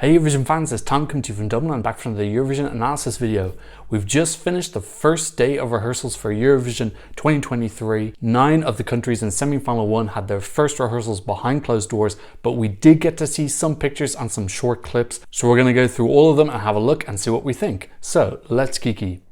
Hey Eurovision fans, it's Tom coming to you from Dublin and back from the Eurovision analysis video. We've just finished the first day of rehearsals for Eurovision 2023. 9 of the countries in semi-final 1 had their first rehearsals behind closed doors, but we did get to see some pictures and some short clips. So we're going to go through all of them and have a look and see what we think. So let's kiki.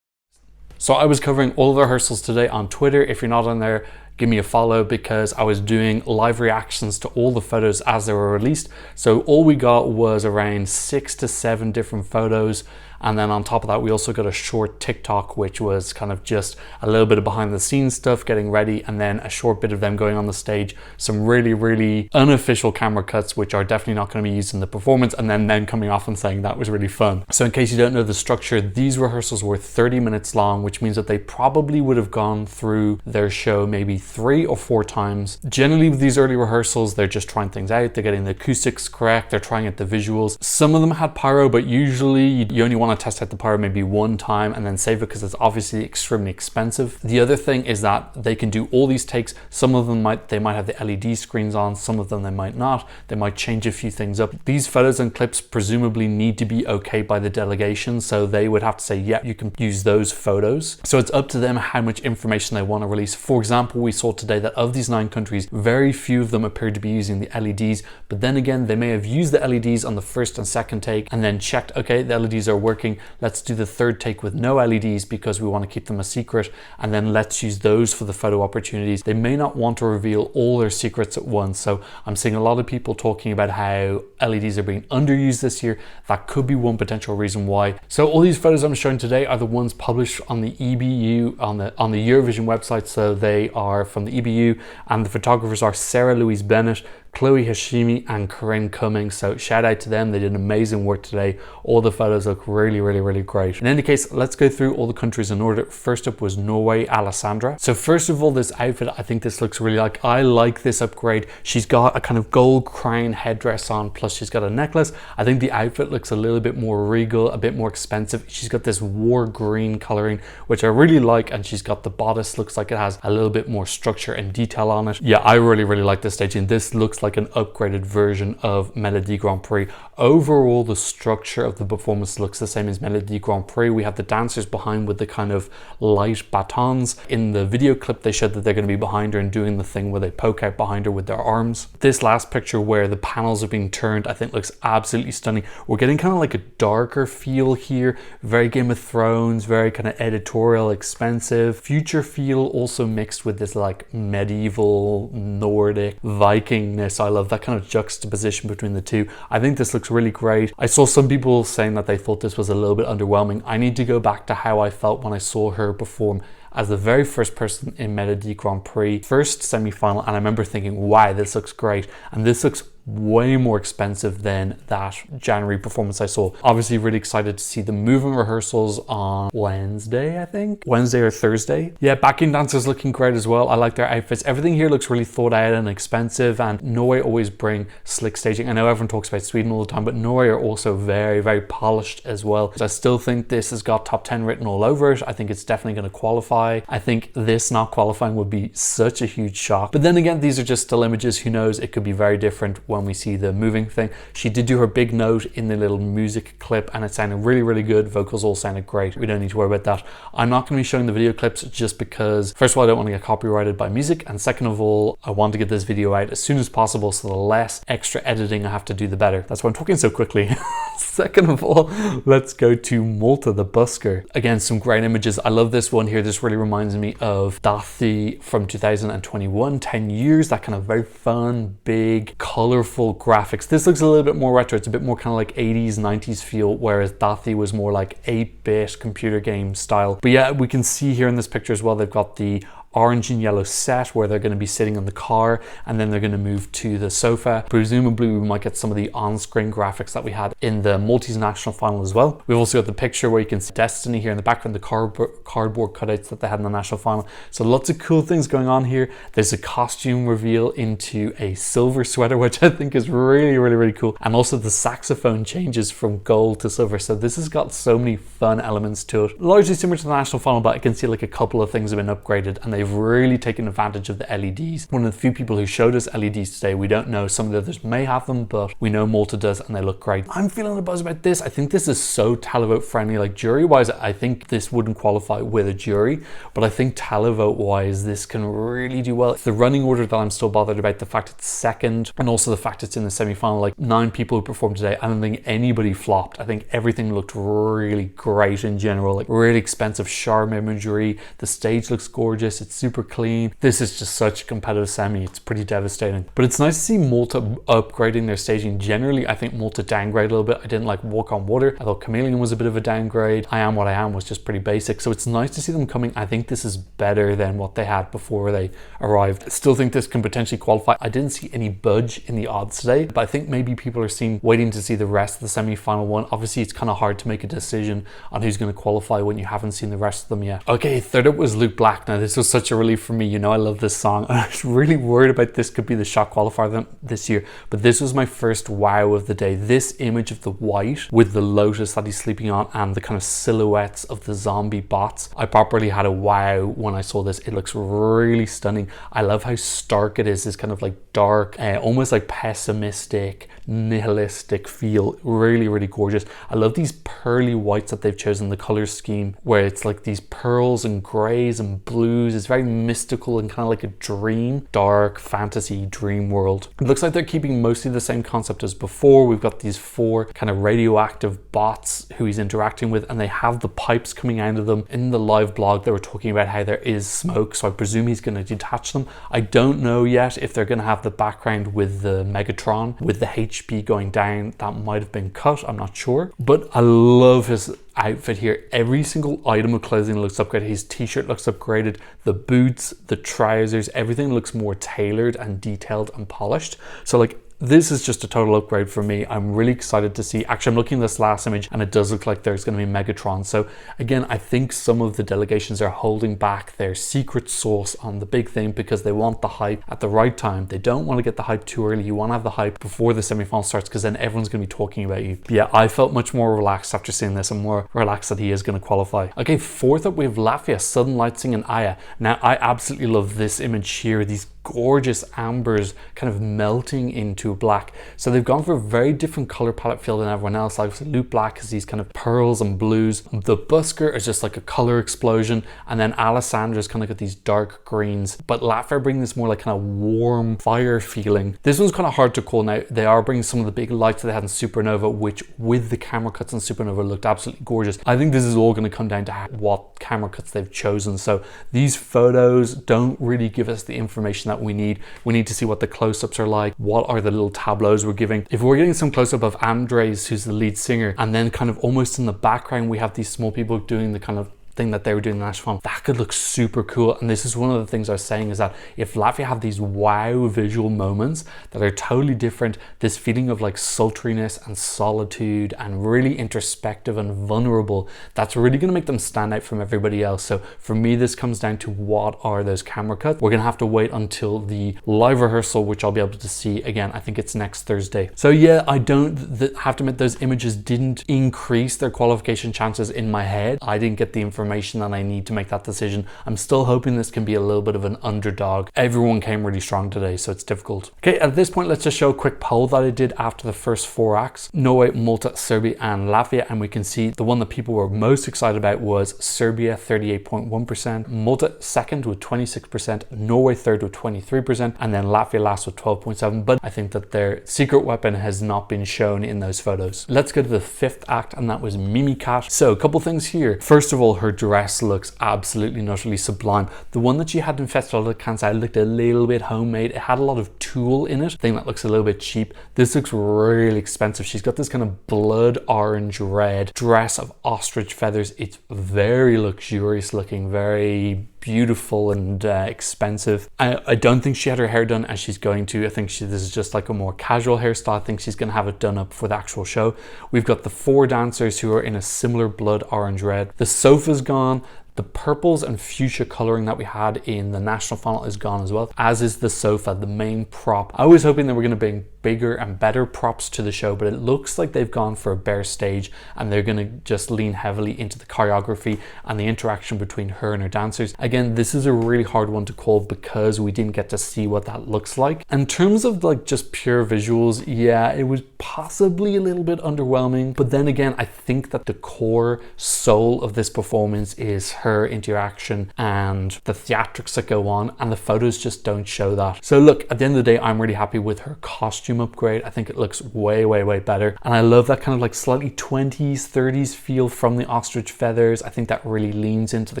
So I was covering all the rehearsals today on Twitter. If you're not on there, give me a follow because I was doing live reactions to all the photos as they were released. So all we got was around 6 to 7 different photos. And then on top of that, we also got a short TikTok, which was kind of just a little bit of behind the scenes stuff, getting ready, and then a short bit of them going on the stage. Some really unofficial camera cuts, which are definitely not going to be used in the performance, and then them coming off and saying that was really fun. So in case you don't know the structure, these rehearsals were 30 minutes long, which means that they probably would have gone through their show maybe 3 or 4 times. Generally with these early rehearsals, they're just trying things out. They're getting the acoustics correct. They're trying out the visuals. Some of them had pyro, but usually you only want to test out the pyro maybe one time and then save it because it's obviously extremely expensive. The other thing is that they can do all these takes. Some of them they might have the LED screens on, some of them they might not. They might change a few things up. These photos and clips presumably need to be okay by the delegation, so they would have to say, yeah, you can use those photos. So it's up to them how much information they want to release. For example, we saw today that of these 9 countries, very few of them appeared to be using the LEDs, but then again, they may have used the LEDs on the first and second take and then checked, okay, the LEDs are working. Let's do the third take with no LEDs because we want to keep them a secret, and then let's use those for the photo opportunities. They may not want to reveal all their secrets at once. So I'm seeing a lot of people talking about how LEDs are being underused this year. That could be one potential reason why. So all these photos I'm showing today are the ones published on the EBU, on the Eurovision website. So they are from the EBU, and the photographers are Sarah Louise Bennett, Chloe Hashimi and Corinne Cummings. So shout out to them. They did amazing work today. All the photos look really great. In any case, let's go through all the countries in order. First up was Norway, Alessandra. So first of all, this outfit, I think this looks really I like this upgrade. She's got a kind of gold crown headdress on, plus she's got a necklace. I think the outfit looks a little bit more regal, a bit more expensive. She's got this war green coloring, which I really like, and she's got the bodice, looks like it has a little bit more structure and detail on it. Yeah, I really like this staging. This looks like an upgraded version of Melody Grand Prix. Overall, the structure of the performance looks the same as Melody Grand Prix. We have the dancers behind with the kind of light batons. In the video clip, they showed that they're going to be behind her and doing the thing where they poke out behind her with their arms. This last picture where the panels are being turned, I think looks absolutely stunning. We're getting kind of like a darker feel here, very Game of Thrones, very kind of editorial, expensive, future feel, also mixed with this like medieval Nordic Vikingness. I love that kind of juxtaposition between the two. I think this looks really great. I saw some people saying that they thought this was a little bit underwhelming. I need to go back to how I felt when I saw her perform as the very first person in Melody Grand Prix, first semi-final, and I remember thinking, wow, this looks great. And this looks way more expensive than that January performance I saw. Obviously really excited to see the moving rehearsals on Wednesday, I think. Wednesday or Thursday. Yeah, backing dancers looking great as well. I like their outfits. Everything here looks really thought out and expensive, and Norway always bring slick staging. I know everyone talks about Sweden all the time, but Norway are also very polished as well. I still think this has got top 10 written all over it. I think it's definitely going to qualify. I think this not qualifying would be such a huge shock. But then again, these are just still images. Who knows? It could be very different when we see the moving thing. She did do her big note in the little music clip and it sounded really good. Vocals all sounded great. We don't need to worry about that. I'm not going to be showing the video clips just because, first of all, I don't want to get copyrighted by music, and second of all, I want to get this video out as soon as possible, so the less extra editing I have to do, the better. That's why I'm talking so quickly. Second of all, let's go to Malta, the busker. Again, some great images. I love this one here. This really reminds me of Dathi from 2021, 10 years, that kind of very fun, big, colorful graphics. This looks a little bit more retro. It's a bit more kind of like 80s, 90s feel, whereas Dathi was more like 8-bit computer game style. But yeah, we can see here in this picture as well, they've got the orange and yellow set where they're going to be sitting in the car, and then they're going to move to the sofa. Presumably we might get some of the on-screen graphics that we had in the Maltese national final as well. We've also got the picture where you can see Destiny here in the background, the cardboard cutouts that they had in the national final. So lots of cool things going on here. There's a costume reveal into a silver sweater, which I think is really cool. And also the saxophone changes from gold to silver. So this has got so many fun elements to it. Largely similar to the national final, but I can see like a couple of things have been upgraded, and they They've really taken advantage of the LEDs. One of the few people who showed us LEDs today, we don't know, some of the others may have them, but we know Malta does and they look great. I'm feeling a buzz about this. I think this is so televote friendly. Like jury wise, I think this wouldn't qualify with a jury, but I think televote wise, this can really do well. It's the running order that I'm still bothered about, the fact it's second, and also the fact it's in the semi-final. Like 9 people who performed today, I don't think anybody flopped. I think everything looked really great in general, like really expensive sharp imagery. The stage looks gorgeous, it's super clean. This is just such a competitive semi, it's pretty devastating. But it's nice to see Malta upgrading their staging. Generally, I think Malta downgraded a little bit. I didn't like Walk on Water. I thought Chameleon was a bit of a downgrade. I Am What I Am was just pretty basic. So it's nice to see them coming. I think this is better than what they had before they arrived. I still think this can potentially qualify. I didn't see any budge in the odds today, but I think maybe people are waiting to see the rest of the semi-final one. Obviously, it's kind of hard to make a decision on who's going to qualify when you haven't seen the rest of them yet. Okay, third up was Luke Black. Now, this was such a relief for me. You know, I love this song. I was really worried about this could be the shock qualifier this year, but this was my first wow of the day. This image of the white with the lotus that he's sleeping on and the kind of silhouettes of the zombie bots. I properly had a wow when I saw this. It looks really stunning. I love how stark it is. This kind of like dark, almost like pessimistic, nihilistic feel. Really gorgeous. I love these pearly whites that they've chosen, the color scheme, where it's like these pearls and grays and blues. It's very mystical and kind of like a dream, dark fantasy dream world. It looks like they're keeping mostly the same concept as before. We've got these 4 kind of radioactive bots who he's interacting with, and they have the pipes coming out of them. In the live blog, they were talking about how there is smoke, so I presume he's going to detach them. I don't know yet if they're going to have the background with the Megatron, with the HP going down. That might have been cut, I'm not sure. But I love his outfit here. Every single item of clothing looks upgraded. His t-shirt looks upgraded, the boots, the trousers, everything looks more tailored and detailed and polished. So like, this is just a total upgrade for me. I'm really excited to see. Actually, I'm looking at this last image and it does look like there's going to be Megatron. So again, I think some of the delegations are holding back their secret sauce on the big thing because they want the hype at the right time. They don't want to get the hype too early. You want to have the hype before the semi-final starts because then everyone's going to be talking about you. But yeah, I felt much more relaxed after seeing this. I'm more relaxed that he is going to qualify. Okay, fourth up we have Latvia, Southern Lights and Aya. Now, I absolutely love this image here. These gorgeous ambers kind of melting into black. So they've gone for a very different color palette feel than everyone else. Like Luke Black has these kind of pearls and blues. The busker is just like a color explosion. And then Alessandra's kind of got these dark greens. But Latvia bring this more like kind of warm fire feeling. This one's kind of hard to call now. They are bringing some of the big lights that they had in Supernova, which with the camera cuts in Supernova looked absolutely gorgeous. I think this is all going to come down to what camera cuts they've chosen. So these photos don't really give us the information that we need. We need to see what the close-ups are like. What are the little tableaus we're giving? If we're getting some close-up of Andres, who's the lead singer, and then kind of almost in the background we have these small people doing the kind of thing that they were doing in the national final, that could look super cool. And this is one of the things I was saying, is that if Latvia have these wow visual moments that are totally different, this feeling of like sultriness and solitude and really introspective and vulnerable, that's really going to make them stand out from everybody else. So for me, this comes down to what are those camera cuts. We're going to have to wait until the live rehearsal, which I'll be able to see again. I think it's next Thursday. So yeah, I don't have to admit those images didn't increase their qualification chances in my head. I didn't get the information that I need to make that decision. I'm still hoping this can be a little bit of an underdog. Everyone came really strong today, so it's difficult. Okay, at this point, let's just show a quick poll that I did after the first 4 acts. Norway, Malta, Serbia, and Latvia, and we can see the one that people were most excited about was Serbia, 38.1%, Malta second with 26%, Norway third with 23%, and then Latvia last with 12.7%, but I think that their secret weapon has not been shown in those photos. Let's go to the 5th act, and that was Mimi Cat. So a couple things here. First of all, her dress looks absolutely and utterly sublime. The one that she had in Festival de Kansai looked a little bit homemade. It had a lot of tulle in it. I think that looks a little bit cheap. This looks really expensive. She's got this kind of blood orange red dress of ostrich feathers. It's very luxurious looking, very beautiful and expensive. I don't think she had her hair done as she's going to. I think this is just like a more casual hairstyle. I think she's going to have it done up for the actual show. We've got the 4 dancers who are in a similar blood orange red. The sofa's gone. The purples and fuchsia coloring that we had in the national final is gone as well, as is the sofa, the main prop. I was hoping that we're going to bigger and better props to the show, but it looks like they've gone for a bare stage and they're going to just lean heavily into the choreography and the interaction between her and her dancers. Again, this is a really hard one to call because we didn't get to see what that looks like. In terms of like just pure visuals, yeah, it was possibly a little bit underwhelming, but then again, I think that the core soul of this performance is her interaction and the theatrics that go on, and the photos just don't show that. So look, at the end of the day, I'm really happy with her costume upgrade. I think it looks way better, and I love that kind of like slightly 20s 30s feel from the ostrich feathers. I think that really leans into the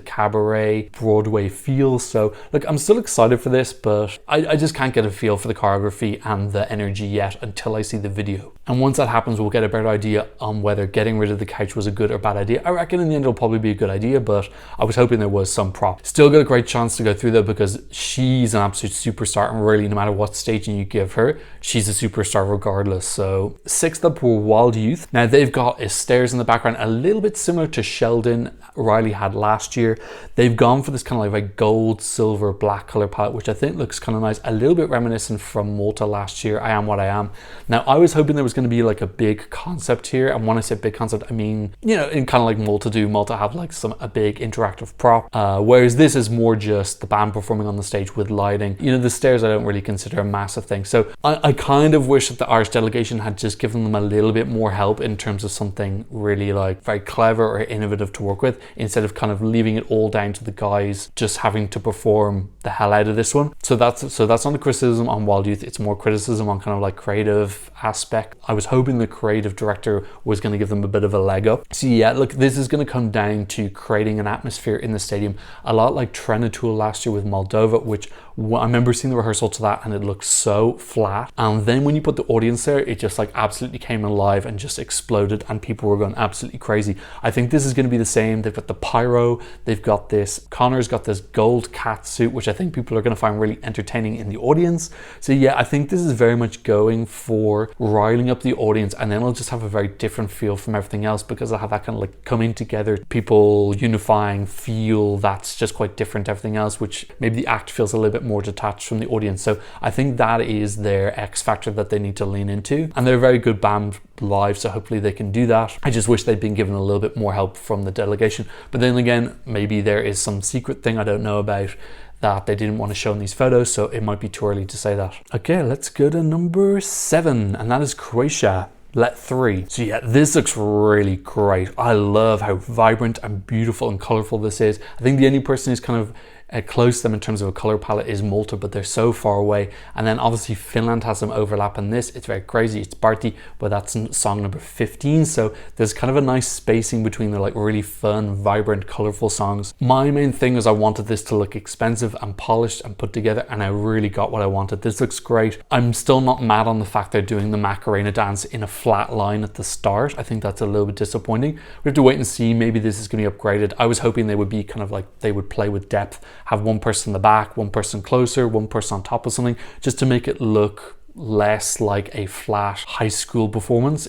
cabaret Broadway feel. So look, I'm still excited for this, but I just can't get a feel for the choreography and the energy yet until I see the video. And once that happens, we'll get a better idea on whether getting rid of the couch was a good or bad idea. I reckon in the end it'll probably be a good idea, but I was hoping there was some prop. Still got a great chance to go through though, because she's an absolute superstar, and really no matter what staging you give her, she's a superstar regardless. So sixth up were Wild Youth. Now they've got stairs in the background, a little bit similar to Sheldon Riley had last year. They've gone for this kind of like a gold, silver, black color palette, which I think looks kind of nice, a little bit reminiscent from Malta last year, I Am What I Am. Now I was hoping there was going to be like a big concept here, and when I say big concept, I mean, you know, in kind of like Malta have like a big interactive prop, whereas this is more just the band performing on the stage with lighting. You know, the stairs I don't really consider a massive thing, so I kind of wish that the Irish delegation had just given them a little bit more help in terms of something really like very clever or innovative to work with, instead of kind of leaving it all down to the guys just having to perform the hell out of this one. So that's not a criticism on Wild Youth, it's more criticism on kind of like creative aspect. I was hoping the creative director was going to give them a bit of a leg up. So yeah, look, this is going to come down to creating an atmosphere in the stadium, a lot like Trenatool last year with Moldova, which I remember seeing the rehearsal to that and it looked so flat, and then when you put the audience there, it just like absolutely came alive and just exploded and people were going absolutely crazy. I think this is going to be the same. They've got the pyro, they've got this, Connor's got this gold cat suit, which I think people are going to find really entertaining in the audience. So yeah, I think this is very much going for riling up the audience, and then it'll just have a very different feel from everything else because I have that kind of like coming together, people unifying feel that's just quite different to everything else, which maybe the act feels a little bit more detached from the audience. So I think that is their X factor that they need to lean into, and they're a very good band live, so hopefully they can do that. I just wish they'd been given a little bit more help from the delegation, but then again, maybe there is some secret thing I don't know about that they didn't want to show in these photos, so it might be too early to say that. Okay, let's go to number 7, and that is Croatia. Let 3. So yeah, this looks really great. I love how vibrant and beautiful and colorful this is. I think the only person who's kind of close to them in terms of a color palette is Malta, but they're so far away. And then obviously Finland has some overlap in this. It's very crazy. It's Barty, but that's song number 15. So there's kind of a nice spacing between the like really fun, vibrant, colorful songs. My main thing is I wanted this to look expensive and polished and put together, and I really got what I wanted. This looks great. I'm still not mad on the fact they're doing the Macarena dance in a flat line at the start. I think that's a little bit disappointing. We have to wait and see. Maybe this is going to be upgraded. I was hoping they would be kind of like, they would play with depth, have one person in the back, one person closer, one person on top of something, just to make it look less like a flat high school performance.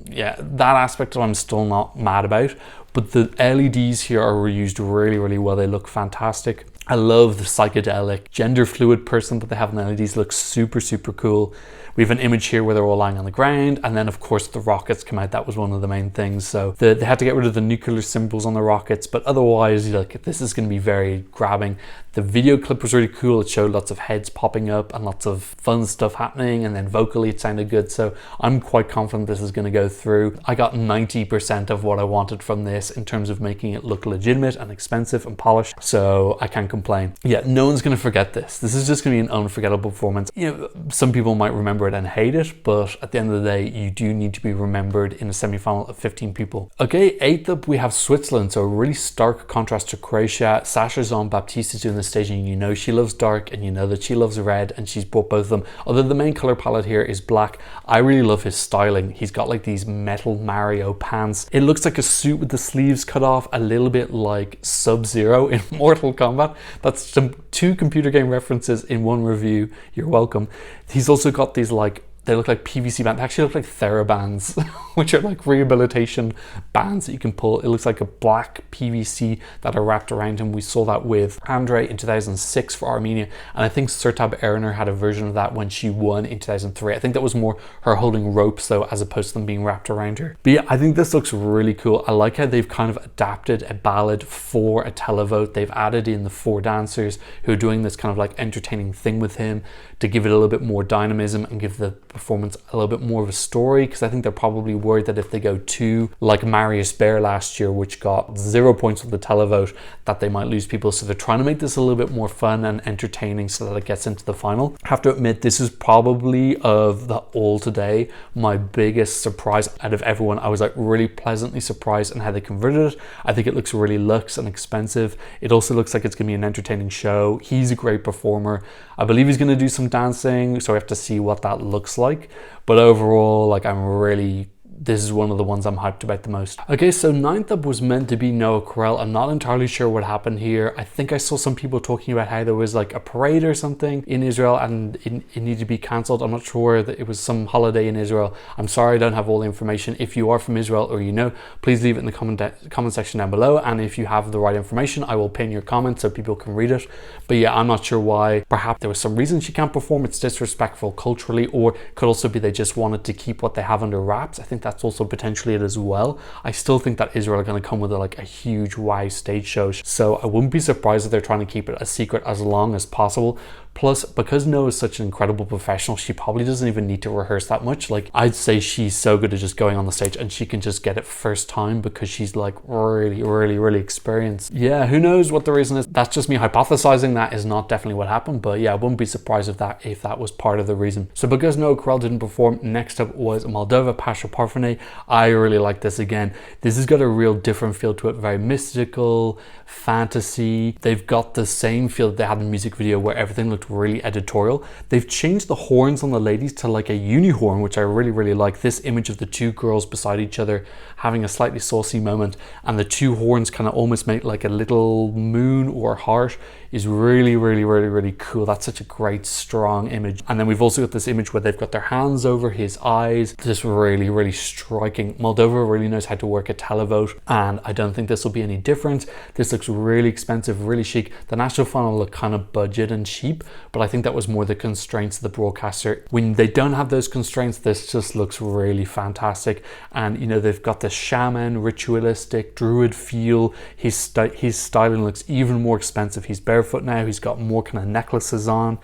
Yeah, that aspect I'm still not mad about, but the LEDs here are reused really well. They look fantastic. I love the psychedelic gender fluid person that they have in the LEDs. Looks super cool. We have an image here where they're all lying on the ground, and then of course the rockets come out. That was one of the main things. So they had to get rid of the nuclear symbols on the rockets, but otherwise, like, this is going to be very grabbing. The video clip was really cool. It showed lots of heads popping up and lots of fun stuff happening, and then vocally it sounded good. So I'm quite confident this is going to go through. I got 90% of what I wanted from this in terms of making it look legitimate and expensive and polished, so I can't complain. Yeah, no one's going to forget this. This is just going to be an unforgettable performance. You know, some people might remember it and hate it, but at the end of the day, you do need to be remembered in a semi-final of 15 people. Okay, 8th up we have Switzerland. So a really stark contrast to Croatia. Sasha Jean-Baptiste is doing the staging. You know she loves dark, and you know that she loves red, and she's brought both of them. Although the main color palette here is black, I really love his styling. He's got like these metal Mario pants. It looks like a suit with the sleeves cut off, a little bit like Sub-Zero in Mortal Kombat. That's some 2 computer game references in one review. You're welcome. He's also got these like they look like PVC bands. They actually look like TheraBands, which are like rehabilitation bands that you can pull. It looks like a black PVC that are wrapped around him. We saw that with Andre in 2006 for Armenia, and I think Sertab Erener had a version of that when she won in 2003. I think that was more her holding ropes though, as opposed to them being wrapped around her. But yeah, I think this looks really cool. I like how they've kind of adapted a ballad for a televote. They've added in the 4 dancers who are doing this kind of like entertaining thing with him to give it a little bit more dynamism and give the performance a little bit more of a story, because I think they're probably worried that if they go too like Marius Bear last year, which got 0 points with the televote, that they might lose people. So they're trying to make this a little bit more fun and entertaining so that it gets into the final. I have to admit, this is probably of the all today my biggest surprise out of everyone. I was like really pleasantly surprised in how they converted it. I think it looks really luxe and expensive. It also looks like it's gonna be an entertaining show. He's a great performer. I believe he's gonna do some dancing, so we have to see what that looks like. But overall, like, this is one of the ones I'm hyped about the most. Okay, so 9th up was meant to be Noah Corell. I'm not entirely sure what happened here. I think I saw some people talking about how there was like a parade or something in Israel and it needed to be cancelled. I'm not sure that it was some holiday in Israel. I'm sorry, I don't have all the information. If you are from Israel or you know, please leave it in the comment section down below. And if you have the right information, I will pin your comment so people can read it. But yeah, I'm not sure why. Perhaps there was some reason she can't perform. It's disrespectful culturally, or could also be they just wanted to keep what they have under wraps. I think that's also potentially it as well. I still think that Israel are going to come with a huge wow stage show, so I wouldn't be surprised if they're trying to keep it a secret as long as possible. Plus, because Noah is such an incredible professional, she probably doesn't even need to rehearse that much. Like, I'd say she's so good at just going on the stage and she can just get it first time because she's like really experienced. Yeah, who knows what the reason is. That's just me hypothesizing. That is not definitely what happened, but yeah, I wouldn't be surprised if that was part of the reason. So because Noah Corell didn't perform, next up was Moldova, Pasha Parfene. I really like this again. This has got a real different feel to it, very mystical, fantasy. They've got the same feel that they had in the music video where everything looked really editorial. They've changed the horns on the ladies to like a unihorn, which I really like. This image of the 2 girls beside each other having a slightly saucy moment, and the 2 horns kind of almost make like a little moon or heart, is really cool. That's such a great strong image. And then we've also got this image where they've got their hands over his eyes. Just really striking. Moldova really knows how to work a televote, and I don't think this will be any different. This looks really expensive, really chic. The national final looked kind of budget and cheap, but I think that was more the constraints of the broadcaster. When they don't have those constraints, this just looks really fantastic. And you know, they've got this shaman, ritualistic, druid feel. His styling looks even more expensive. He's barefoot now. He's got more kind of necklaces on.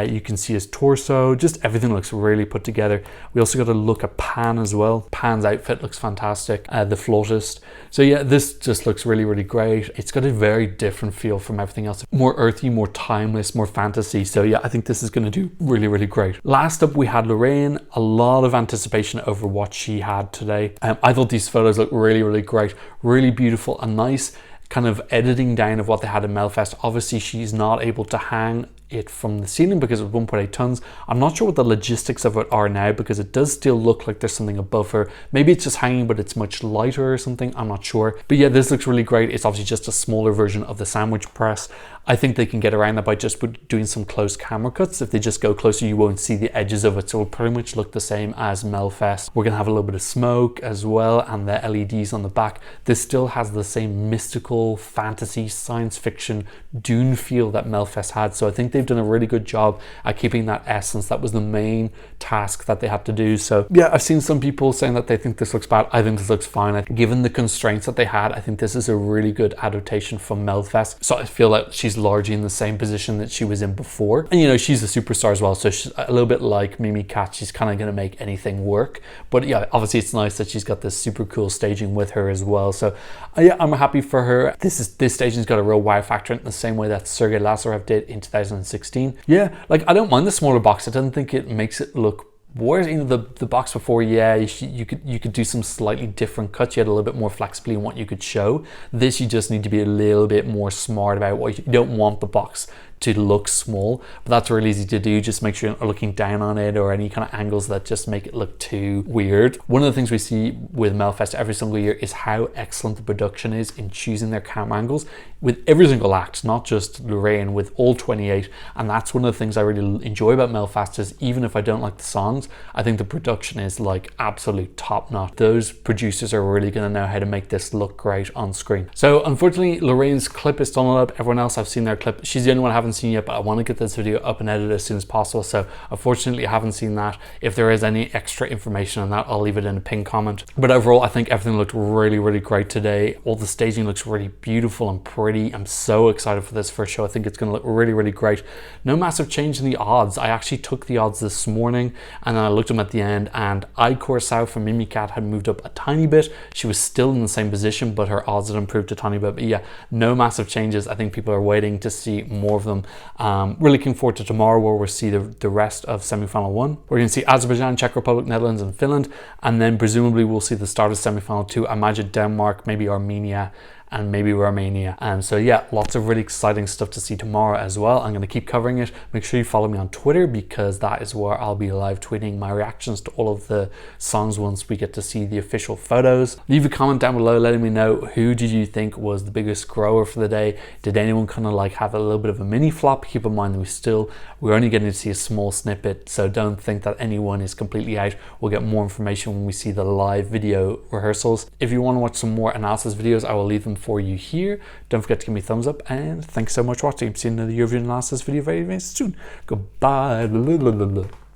You can see his torso. Just everything looks really put together. We also got to look at Pan as well. Pan's outfit looks fantastic. The flautist. So yeah, this just looks really great. It's got a very different feel from everything else. More earthy, more timeless, more fantasy. So yeah, I think this is going to do really great. Last up, we had Lorraine. A lot of anticipation over what she had today. I thought these photos looked really great, really beautiful, and nice kind of editing down of what they had in Melfest. Obviously, she's not able to hang it from the ceiling because it's 1.8 tons. I'm not sure what the logistics of it are now, because it does still look like there's something above her. Maybe it's just hanging, but it's much lighter or something. I'm not sure. But yeah, this looks really great. It's obviously just a smaller version of the sandwich press. I think they can get around that by just doing some close camera cuts. If they just go closer, you won't see the edges of it. So it'll pretty much look the same as Melfest. We're gonna have a little bit of smoke as well, and the LEDs on the back. This still has the same mystical, fantasy, science fiction Dune feel that Melfest had. So I think they've done a really good job at keeping that essence. That was the main task that they had to do. So yeah, I've seen some people saying that they think this looks bad. I think this looks fine. Given the constraints that they had, I think this is a really good adaptation from Melfest. So I feel like she's largely in the same position that she was in before. And you know, she's a superstar as well. So she's a little bit like Mimi Katz. She's kind of going to make anything work. But yeah, obviously it's nice that she's got this super cool staging with her as well. So yeah, I'm happy for her. This staging's got a real wow factor in the same way that Sergei Lazarev did in 2016. Yeah, like I don't mind the smaller box. I don't think it makes it look worse. You know, the box before, yeah, you could do some slightly different cuts. You had a little bit more flexibility in what you could show. This, you just need to be a little bit more smart about what you don't want the box to look small, but that's really easy to do. Just make sure you're not looking down on it or any kind of angles that just make it look too weird. One of the things we see with Melfest every single year is how excellent the production is in choosing their camera angles with every single act, not just Lorraine, with all 28. And that's one of the things I really enjoy about Melfest is even if I don't like the songs, I think the production is like absolute top notch. Those producers are really going to know how to make this look great on screen. So unfortunately, Lorraine's clip is still not up. Everyone else, I've seen their clip. She's the only one I haven't seen yet, but I want to get this video up and edited as soon as possible. So unfortunately, I haven't seen that. If there is any extra information on that, I'll leave it in a pinned comment. But overall, I think everything looked really, really great today. All the staging looks really beautiful and pretty. I'm so excited for this first show. I think it's going to look really, really great. No massive change in the odds. I actually took the odds this morning and then I looked at them at the end, and I Coruscant from Mimikat had moved up a tiny bit. She was still in the same position, but her odds had improved a tiny bit. But yeah, no massive changes. I think people are waiting to see more of them. Really looking forward to tomorrow where we'll see the rest of semi-final 1. We're going to see Azerbaijan, Czech Republic, Netherlands and Finland, and then presumably we'll see the start of semi-final 2. I imagine Denmark, maybe Armenia, and maybe Romania. So yeah, lots of really exciting stuff to see tomorrow as well. I'm going to keep covering it. Make sure you follow me on Twitter because that is where I'll be live tweeting my reactions to all of the songs once we get to see the official photos. Leave a comment down below letting me know who did you think was the biggest grower for the day. Did anyone kind of like have a little bit of a mini flop? Keep in mind that we're only getting to see a small snippet, so don't think that anyone is completely out. We'll get more information when we see the live video rehearsals. If you want to watch some more analysis videos, I will leave them for you here. Don't forget to give me a thumbs up, and thanks so much for watching. See you in another Eurovision analysis video very, very soon. Goodbye.